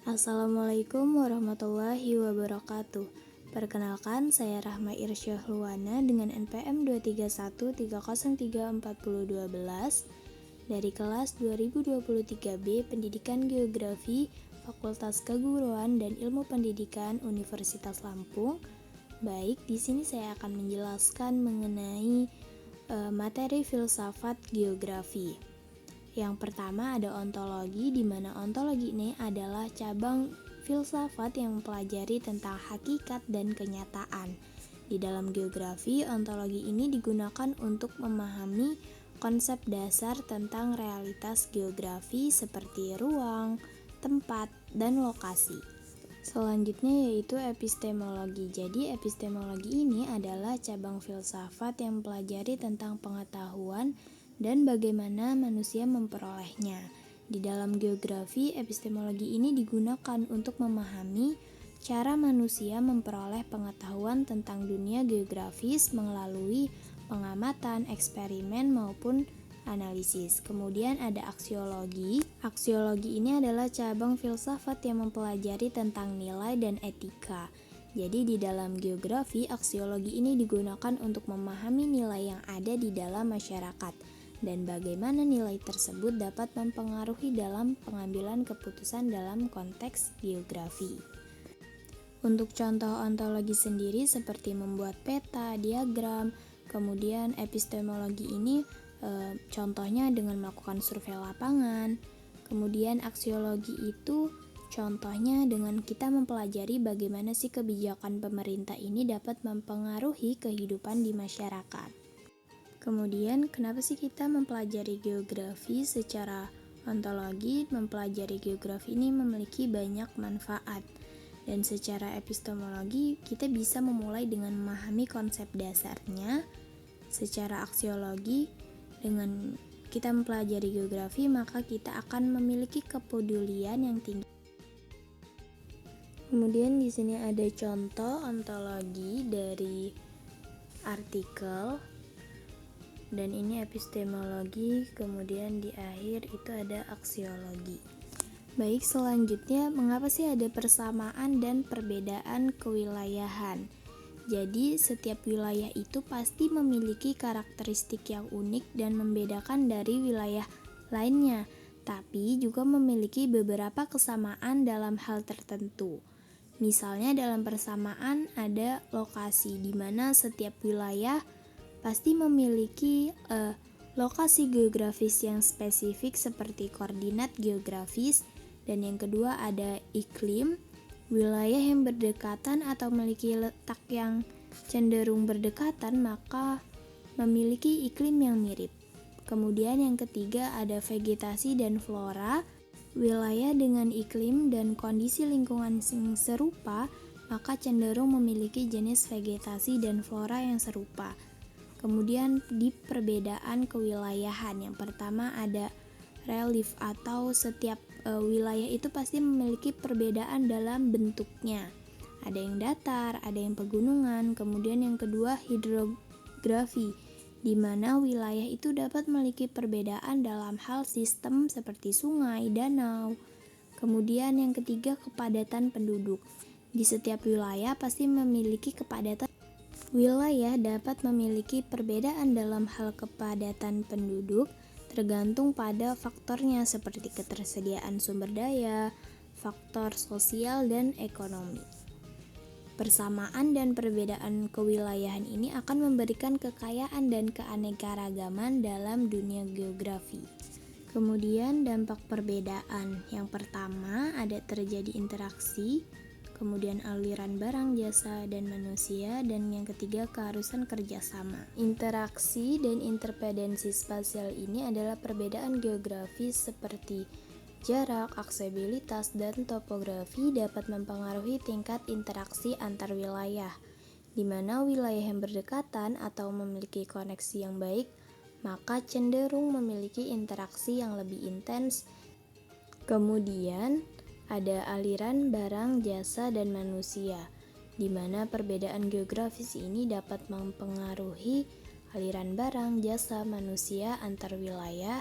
Assalamualaikum warahmatullahi wabarakatuh. Perkenalkan, saya Rahma Irsyah Luwana dengan NPM 231303412 dari kelas 2023B Pendidikan Geografi Fakultas Keguruan dan Ilmu Pendidikan Universitas Lampung. Baik, di sini saya akan menjelaskan mengenai materi filsafat geografi. Yang pertama ada ontologi, di mana ontologi ini adalah cabang filsafat yang mempelajari tentang hakikat dan kenyataan. Di dalam geografi, ontologi ini digunakan untuk memahami konsep dasar tentang realitas geografi seperti ruang, tempat, dan lokasi. Selanjutnya yaitu epistemologi. Jadi epistemologi ini adalah cabang filsafat yang mempelajari tentang pengetahuan dan bagaimana manusia memperolehnya. Di dalam geografi, epistemologi ini digunakan untuk memahami cara manusia memperoleh pengetahuan tentang dunia geografis melalui pengamatan, eksperimen, maupun analisis. Kemudian ada aksiologi. Aksiologi ini adalah cabang filsafat yang mempelajari tentang nilai dan etika. Jadi di dalam geografi, aksiologi ini digunakan untuk memahami nilai yang ada di dalam masyarakat dan bagaimana nilai tersebut dapat mempengaruhi dalam pengambilan keputusan dalam konteks geografi. Untuk contoh ontologi sendiri seperti membuat peta, diagram, kemudian epistemologi ini contohnya dengan melakukan survei lapangan. Kemudian aksiologi itu contohnya dengan kita mempelajari bagaimana sih kebijakan pemerintah ini dapat mempengaruhi kehidupan di masyarakat. Kemudian, kenapa sih kita mempelajari geografi secara ontologi? Mempelajari geografi ini memiliki banyak manfaat. Dan secara epistemologi, kita bisa memulai dengan memahami konsep dasarnya. Secara aksiologi, dengan kita mempelajari geografi, maka kita akan memiliki kepedulian yang tinggi. Kemudian di sini ada contoh ontologi dari artikel. Dan ini epistemologi, kemudian di akhir itu ada aksiologi. Baik, selanjutnya mengapa sih ada persamaan dan perbedaan kewilayahan? Jadi setiap wilayah itu pasti memiliki karakteristik yang unik dan membedakan dari wilayah lainnya, tapi juga memiliki beberapa kesamaan dalam hal tertentu. Misalnya dalam persamaan ada lokasi, di mana setiap wilayah pasti memiliki lokasi geografis yang spesifik seperti koordinat geografis. Dan yang kedua ada iklim, wilayah yang berdekatan atau memiliki letak yang cenderung berdekatan maka memiliki iklim yang mirip. Kemudian yang ketiga ada vegetasi dan flora, wilayah dengan iklim dan kondisi lingkungan yang serupa maka cenderung memiliki jenis vegetasi dan flora yang serupa. Kemudian di perbedaan kewilayahan, yang pertama ada relief atau setiap wilayah itu pasti memiliki perbedaan dalam bentuknya. Ada yang datar, ada yang pegunungan. Kemudian yang kedua hidrografi, di mana wilayah itu dapat memiliki perbedaan dalam hal sistem seperti sungai, danau. Kemudian yang ketiga kepadatan penduduk. Di setiap wilayah pasti memiliki kepadatan. Wilayah dapat memiliki perbedaan dalam hal kepadatan penduduk tergantung pada faktornya seperti ketersediaan sumber daya, faktor sosial dan ekonomi. Persamaan dan perbedaan kewilayahan ini akan memberikan kekayaan dan keanekaragaman dalam dunia geografi. Kemudian dampak perbedaan. Yang pertama ada terjadi interaksi, kemudian aliran barang, jasa, dan manusia, dan yang ketiga keharusan kerjasama. Interaksi dan interdependensi spasial ini adalah perbedaan geografis seperti jarak, aksesibilitas, dan topografi dapat mempengaruhi tingkat interaksi antar wilayah, di mana wilayah yang berdekatan atau memiliki koneksi yang baik, maka cenderung memiliki interaksi yang lebih intens. Kemudian ada aliran barang, jasa, dan manusia, di mana perbedaan geografis ini dapat mempengaruhi aliran barang, jasa, manusia antar wilayah,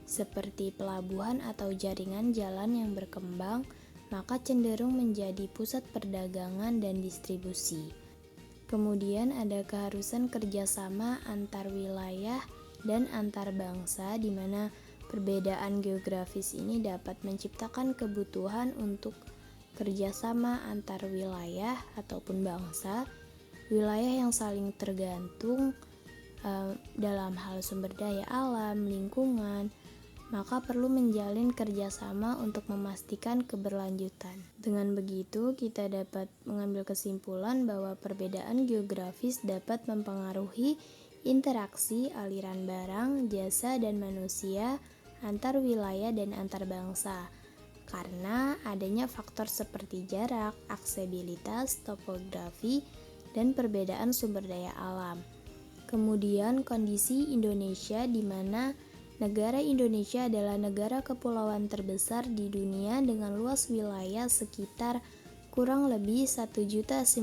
seperti pelabuhan atau jaringan jalan yang berkembang, maka cenderung menjadi pusat perdagangan dan distribusi. Kemudian ada keharusan kerjasama antar wilayah dan antar bangsa, di mana perbedaan geografis ini dapat menciptakan kebutuhan untuk kerjasama antar wilayah ataupun bangsa, wilayah yang saling tergantung dalam hal sumber daya alam, lingkungan, maka perlu menjalin kerjasama untuk memastikan keberlanjutan. Dengan begitu, kita dapat mengambil kesimpulan bahwa perbedaan geografis dapat mempengaruhi interaksi aliran barang, jasa, dan manusia antar wilayah dan antar bangsa, karena adanya faktor seperti jarak, aksesibilitas, topografi, dan perbedaan sumber daya alam. Kemudian kondisi Indonesia, di mana negara Indonesia adalah negara kepulauan terbesar di dunia dengan luas wilayah sekitar kurang lebih 1.900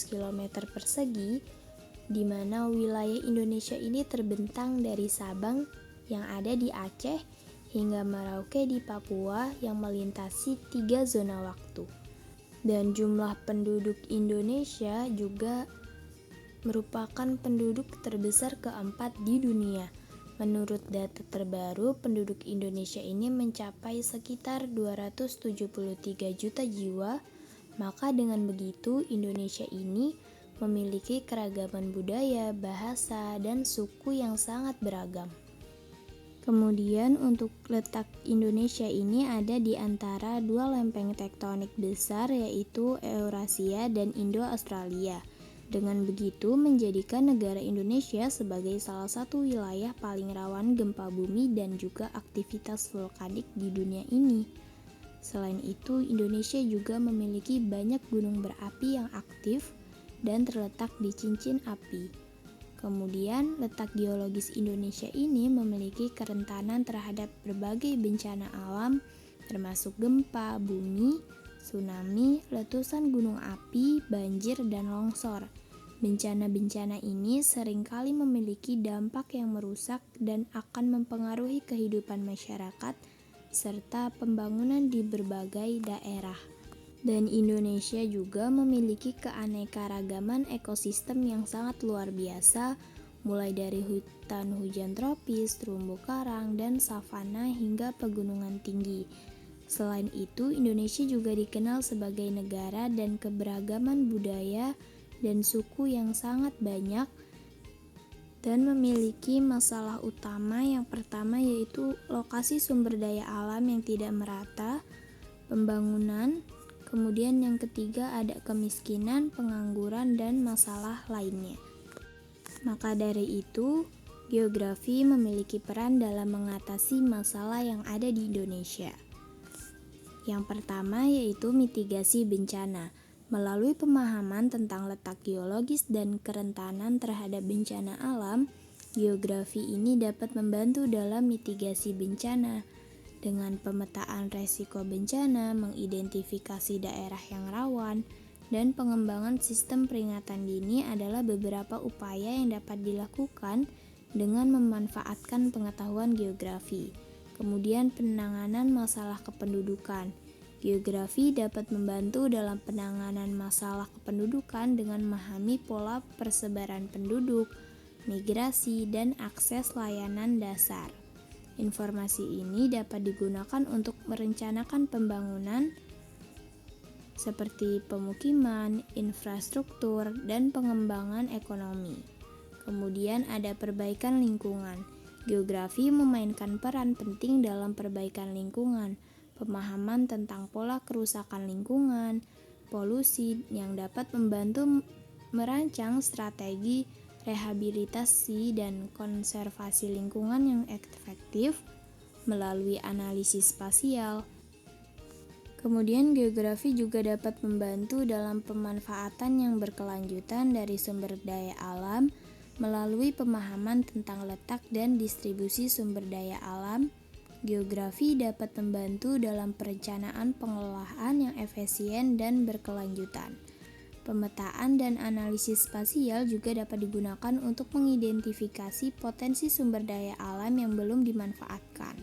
km persegi, di mana wilayah Indonesia ini terbentang dari Sabang yang ada di Aceh hingga Merauke di Papua yang melintasi 3 zona waktu. Dan jumlah penduduk Indonesia juga merupakan penduduk terbesar keempat di dunia. Menurut data terbaru, penduduk Indonesia ini mencapai sekitar 273 juta jiwa. Maka dengan begitu, Indonesia ini memiliki keragaman budaya, bahasa, dan suku yang sangat beragam. Kemudian untuk letak Indonesia ini ada di antara dua lempeng tektonik besar, yaitu Eurasia dan Indo-Australia. Dengan begitu menjadikan negara Indonesia sebagai salah satu wilayah paling rawan gempa bumi dan juga aktivitas vulkanik di dunia ini. Selain itu, Indonesia juga memiliki banyak gunung berapi yang aktif dan terletak di cincin api. Kemudian, letak geologis Indonesia ini memiliki kerentanan terhadap berbagai bencana alam, termasuk gempa bumi, tsunami, letusan gunung api, banjir, dan longsor. Bencana-bencana ini seringkali memiliki dampak yang merusak dan akan mempengaruhi kehidupan masyarakat serta pembangunan di berbagai daerah. Dan Indonesia juga memiliki keanekaragaman ekosistem yang sangat luar biasa, mulai dari hutan hujan tropis, terumbu karang, dan savana hingga pegunungan tinggi. Selain itu, Indonesia juga dikenal sebagai negara dan keberagaman budaya dan suku yang sangat banyak dan memiliki masalah utama. Yang pertama yaitu lokasi sumber daya alam yang tidak merata, pembangunan, kemudian yang ketiga ada kemiskinan, pengangguran, dan masalah lainnya. Maka dari itu, geografi memiliki peran dalam mengatasi masalah yang ada di Indonesia. Yang pertama yaitu mitigasi bencana. Melalui pemahaman tentang letak geologis dan kerentanan terhadap bencana alam, geografi ini dapat membantu dalam mitigasi bencana. Dengan pemetaan resiko bencana, mengidentifikasi daerah yang rawan, dan pengembangan sistem peringatan dini adalah beberapa upaya yang dapat dilakukan dengan memanfaatkan pengetahuan geografi. Kemudian penanganan masalah kependudukan. Geografi dapat membantu dalam penanganan masalah kependudukan dengan memahami pola persebaran penduduk, migrasi, dan akses layanan dasar. Informasi ini dapat digunakan untuk merencanakan pembangunan seperti pemukiman, infrastruktur, dan pengembangan ekonomi. Kemudian ada perbaikan lingkungan. Geografi memainkan peran penting dalam perbaikan lingkungan. Pemahaman tentang pola kerusakan lingkungan, polusi yang dapat membantu merancang strategi rehabilitasi dan konservasi lingkungan yang efektif melalui analisis spasial. Kemudian geografi juga dapat membantu dalam pemanfaatan yang berkelanjutan dari sumber daya alam melalui pemahaman tentang letak dan distribusi sumber daya alam. Geografi dapat membantu dalam perencanaan pengelolaan yang efisien dan berkelanjutan. Pemetaan dan analisis spasial juga dapat digunakan untuk mengidentifikasi potensi sumber daya alam yang belum dimanfaatkan.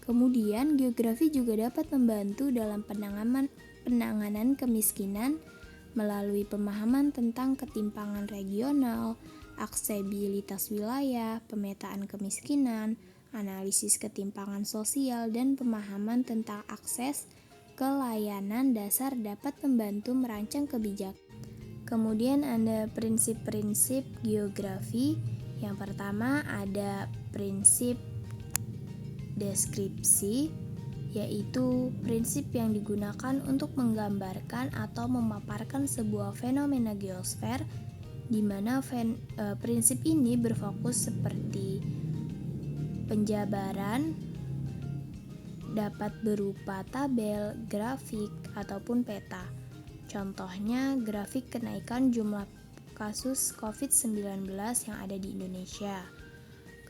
Kemudian, geografi juga dapat membantu dalam penanganan kemiskinan melalui pemahaman tentang ketimpangan regional, aksesibilitas wilayah, pemetaan kemiskinan, analisis ketimpangan sosial, dan pemahaman tentang akses ke layanan dasar dapat membantu merancang kebijakan. Kemudian ada prinsip-prinsip geografi. Yang pertama ada prinsip deskripsi, yaitu prinsip yang digunakan untuk menggambarkan atau memaparkan sebuah fenomena geosfer, di mana prinsip ini berfokus seperti penjabaran dapat berupa tabel, grafik, ataupun peta. Contohnya grafik kenaikan jumlah kasus COVID-19 yang ada di Indonesia.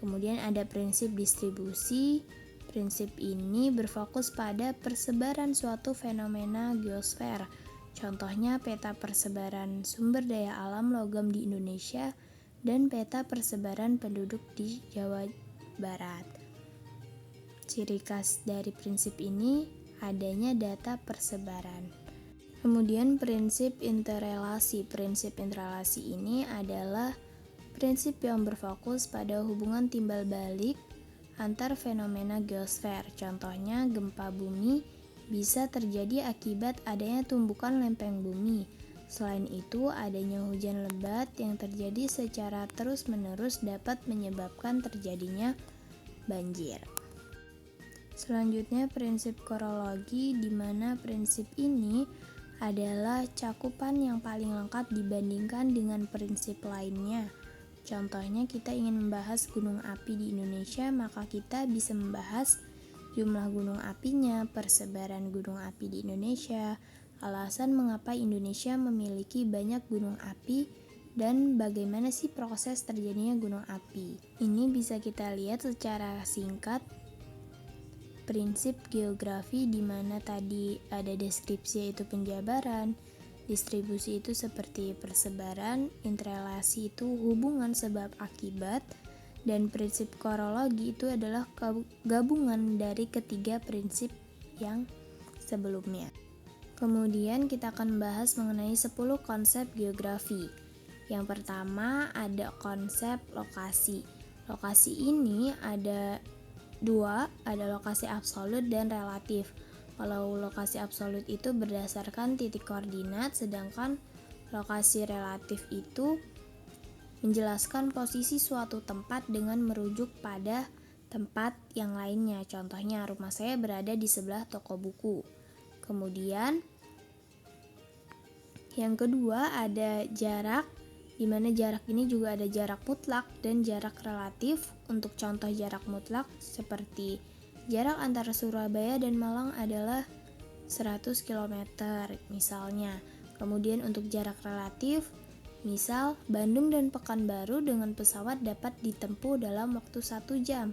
Kemudian ada prinsip distribusi. Prinsip ini berfokus pada persebaran suatu fenomena geosfer. Contohnya peta persebaran sumber daya alam logam di Indonesia dan peta persebaran penduduk di Jawa Barat. Ciri khas dari prinsip ini adanya data persebaran. Kemudian prinsip interrelasi. Prinsip interrelasi ini adalah prinsip yang berfokus pada hubungan timbal balik antar fenomena geosfer. Contohnya gempa bumi bisa terjadi akibat adanya tumbukan lempeng bumi. Selain itu, adanya hujan lebat yang terjadi secara terus-menerus dapat menyebabkan terjadinya banjir. Selanjutnya prinsip korologi, di mana prinsip ini adalah cakupan yang paling lengkap dibandingkan dengan prinsip lainnya. Contohnya kita ingin membahas gunung api di Indonesia, maka kita bisa membahas jumlah gunung apinya, persebaran gunung api di Indonesia, alasan mengapa Indonesia memiliki banyak gunung api, dan bagaimana sih proses terjadinya gunung api. Ini bisa kita lihat secara singkat prinsip geografi, di mana tadi ada deskripsi yaitu penjabaran, distribusi itu seperti persebaran, interrelasi itu hubungan sebab akibat, dan prinsip korologi itu adalah gabungan dari ketiga prinsip yang sebelumnya. Kemudian kita akan membahas mengenai 10 konsep geografi. Yang pertama ada konsep lokasi. Lokasi ini ada dua, ada lokasi absolut dan relatif. Kalau lokasi absolut itu berdasarkan titik koordinat, sedangkan lokasi relatif itu menjelaskan posisi suatu tempat dengan merujuk pada tempat yang lainnya. Contohnya, rumah saya berada di sebelah toko buku. Kemudian yang kedua ada jarak, di mana jarak ini juga ada jarak mutlak dan jarak relatif. Untuk contoh jarak mutlak seperti jarak antara Surabaya dan Malang adalah 100 km misalnya. Kemudian untuk jarak relatif, misal Bandung dan Pekanbaru dengan pesawat dapat ditempuh dalam waktu 1 jam.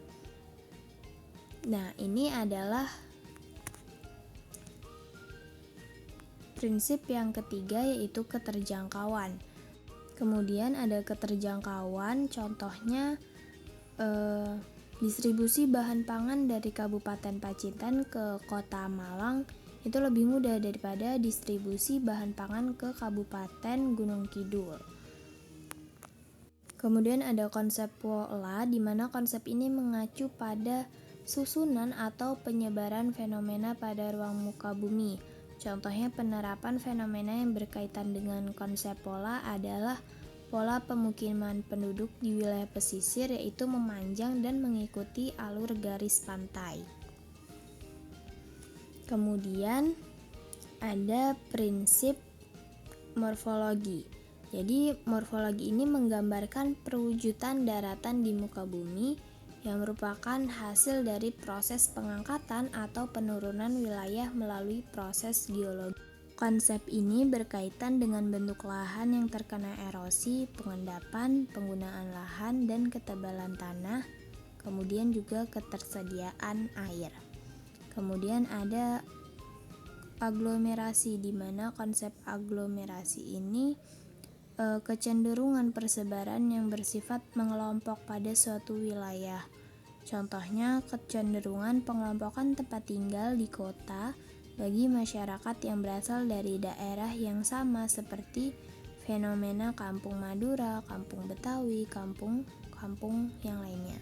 Nah, ini adalah prinsip yang ketiga, yaitu keterjangkauan. Kemudian ada keterjangkauan, contohnya distribusi bahan pangan dari Kabupaten Pacitan ke Kota Malang itu lebih mudah daripada distribusi bahan pangan ke Kabupaten Gunung Kidul. Kemudian ada konsep pola, di mana konsep ini mengacu pada susunan atau penyebaran fenomena pada ruang muka bumi. Contohnya penerapan fenomena yang berkaitan dengan konsep pola adalah pola pemukiman penduduk di wilayah pesisir, yaitu memanjang dan mengikuti alur garis pantai. Kemudian ada prinsip morfologi. Jadi morfologi ini menggambarkan perwujudan daratan di muka bumi yang merupakan hasil dari proses pengangkatan atau penurunan wilayah melalui proses geologi. Konsep ini berkaitan dengan bentuk lahan yang terkena erosi, pengendapan, penggunaan lahan, dan ketebalan tanah, kemudian juga ketersediaan air. Kemudian ada aglomerasi, di mana konsep aglomerasi ini kecenderungan persebaran yang bersifat mengelompok pada suatu wilayah. Contohnya, kecenderungan pengelompokan tempat tinggal di kota bagi masyarakat yang berasal dari daerah yang sama seperti fenomena kampung Madura, kampung Betawi, kampung-kampung yang lainnya.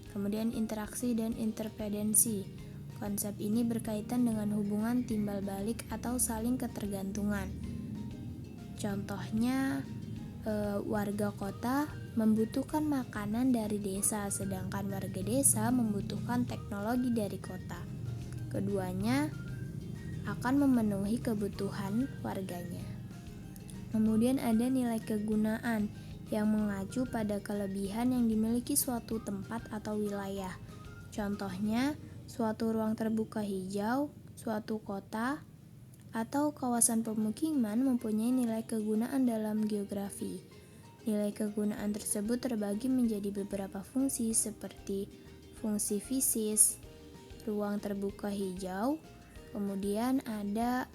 Kemudian interaksi dan interdependensi. Konsep ini berkaitan dengan hubungan timbal balik atau saling ketergantungan. Contohnya, warga kota membutuhkan makanan dari desa, sedangkan warga desa membutuhkan teknologi dari kota. Keduanya akan memenuhi kebutuhan warganya. Kemudian ada nilai kegunaan yang mengacu pada kelebihan yang dimiliki suatu tempat atau wilayah. Contohnya, suatu ruang terbuka hijau, suatu kota, atau kawasan pemukiman mempunyai nilai kegunaan dalam geografi. Nilai kegunaan tersebut terbagi menjadi beberapa fungsi seperti fungsi fisis, ruang terbuka hijau, kemudian ada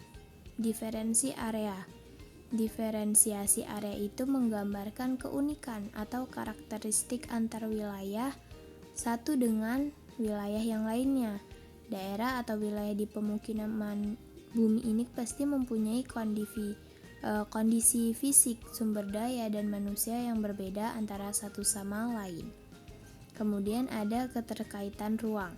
diferensi area. Diferensiasi area itu menggambarkan keunikan atau karakteristik antar wilayah satu dengan wilayah yang lainnya. Daerah atau wilayah di pemukiman bumi ini pasti mempunyai kondisi fisik, sumber daya, dan manusia yang berbeda antara satu sama lain. Kemudian ada keterkaitan ruang.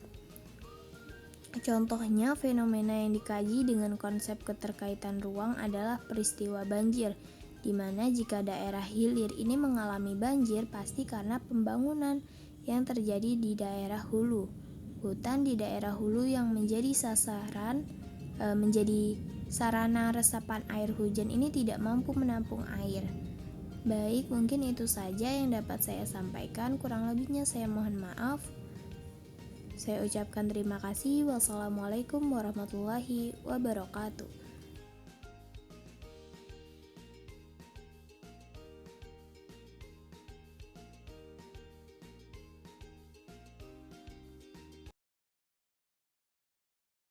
Contohnya, fenomena yang dikaji dengan konsep keterkaitan ruang adalah peristiwa banjir, di mana jika daerah hilir ini mengalami banjir pasti karena pembangunan yang terjadi di daerah hulu. Hutan di daerah hulu yang menjadi sarana resapan air hujan ini tidak mampu menampung air. Baik, mungkin itu saja yang dapat saya sampaikan. Kurang lebihnya saya mohon maaf. Saya ucapkan terima kasih. Wassalamualaikum warahmatullahi wabarakatuh.